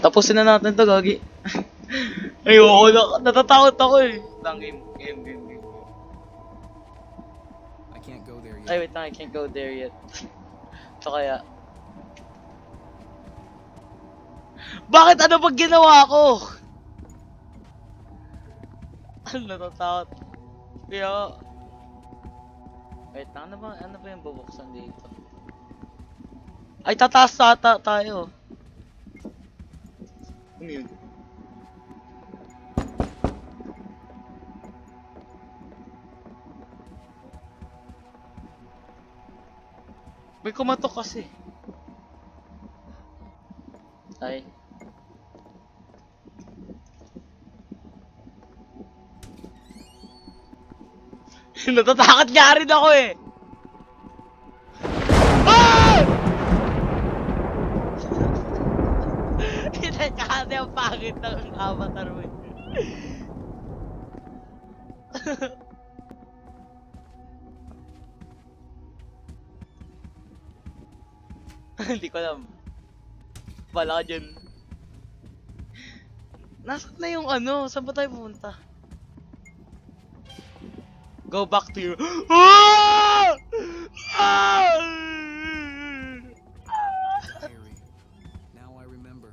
Tapusin na natin to, gagi. Ayoko na, natatakot ako eh. Lang, game. I can't go there Ay, yet. wait lang, I can't go there yet. So kaya... Bakit ano pag ginawa ko? Ano, natatakot. Kaya... Wait lang, ano ba yung bubuksan dito? Ay, tataas tayo. Ano yun? May kumatok kasi. Ay. Natatakot nga rin ako eh. Ah! Hindi kasi ang pangit ng avatar mo eh. Hindi ko alam. Bala ka dyan. Nasaan na yung ano? Saan ba tayo pumunta? Go back to your... Ah! Ah! Diary. Now I remember.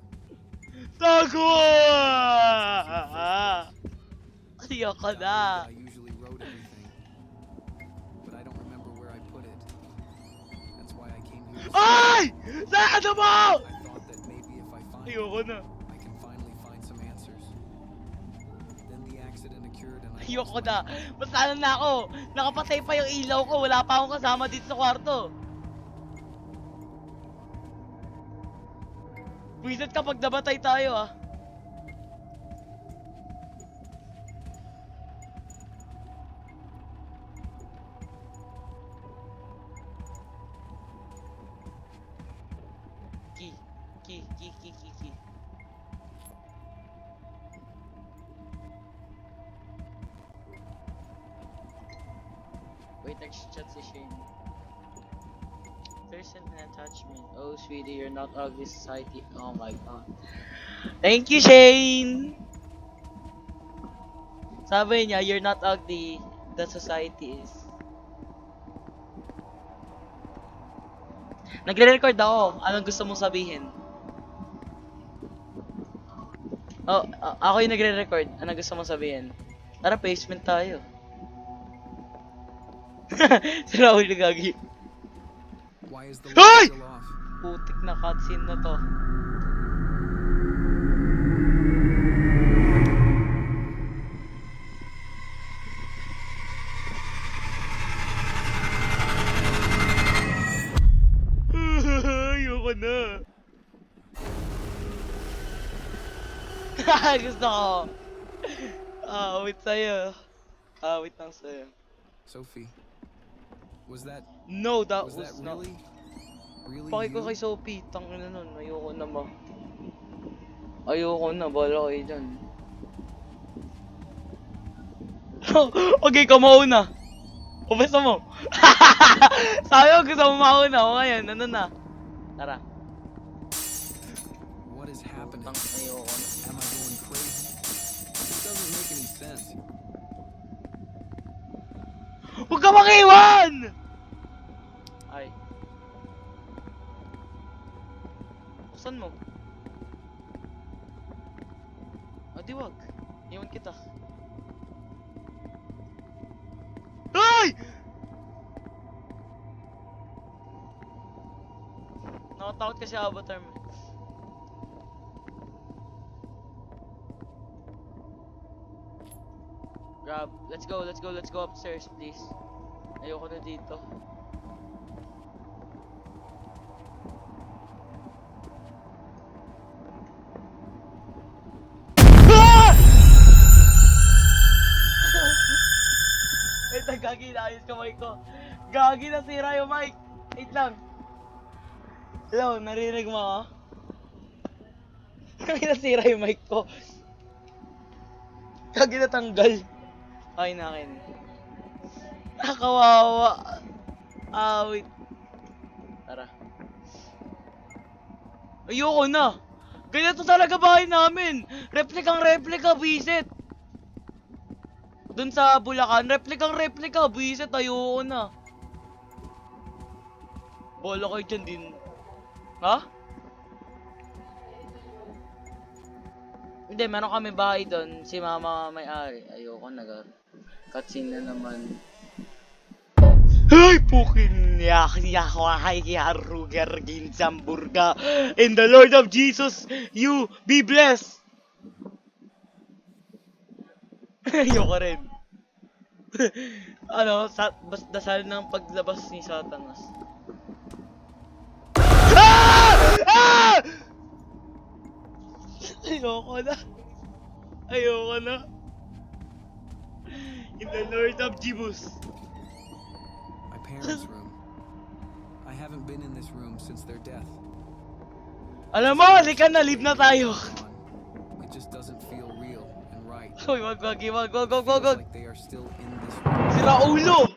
Tago! Ayoko na. I usually wrote everything, but I don't remember where I put it. That's why I came here. Ay! Saan mo? I thought that maybe if I find Ayoko it, na. I can finally find some answers. Then the accident occurred and I Ayoko lost na. my mind. Basta ano na ako. Nakapatay pa yung ilaw ko. Wala pa akong kasama dito sa kwarto. Wizard kapag nabatay tayo ah. Key. Wait, nag-chat si Shane. There's an attachment. Oh, sweetie, you're not ugly society. Oh my god. Thank you, Shane! Sabi niya, you're not ugly. The society is. Nagre-record ako. Anong gusto mong sabihin? Oh, ako yung nagre-record. Anong gusto mong sabihin? Tara, placement tayo. Si Raul nagagi. Why is the Hey! light still off? Putik na cutscene na to. Ayoko na. Gusto ko. Wait sa'yo. Wait lang sa'yo. Sophie, was that No, that was was that not. really Paki ko you? kay Sophie. Tangina nun. Ayoko na ba. Ayoko na. Bala kayo dyan. Okay, ka mauna. Pumasa mo. Sabi ko gusto mo mauna. O ngayon, ano na. Tara. What is happening? Ayoko na. Am I going crazy? This doesn't make any sense. Huwag ka makiwan! Ay. Buksan mo. Di wag. Iwan kita. Ay! Nakatakot kasi avatar mo. Grab. Let's go upstairs, please. Ayoko na dito. Ah! Wait, gagi na ayos ka mic ko. Gagi na sira yung mic. Wait lang. Hello, narinig mo ako? Gagi na sira yung mic ko. Gagi na tanggal. Okay na akin. Nakawawa. Wait. Tara. Ayoko na. Ganito talaga bahay namin. Replikang replika, bisit. Dun sa Bulacan, replikang replika, bisit. Ayoko na. Bola kayo dyan din. Ha? Hindi, meron kami bahay doon. Si mama may-ari. Ayoko na gar. Cutscene na naman. Ay, pukin niya, Ruger, Ginsamburga. In the Lord of Jesus, you be blessed. Ayoko rin. Ano, dasal ng paglabas ni Satanas. Ah! Ah! Ayoko na. Ayoko na. In the Lord of Jesus. My parents' room. I haven't been in this room since their death. Alam mo, halika na, leave na tayo. It just doesn't feel real and right. Uy, wag. Feels like they are still in this room. Sira ulo!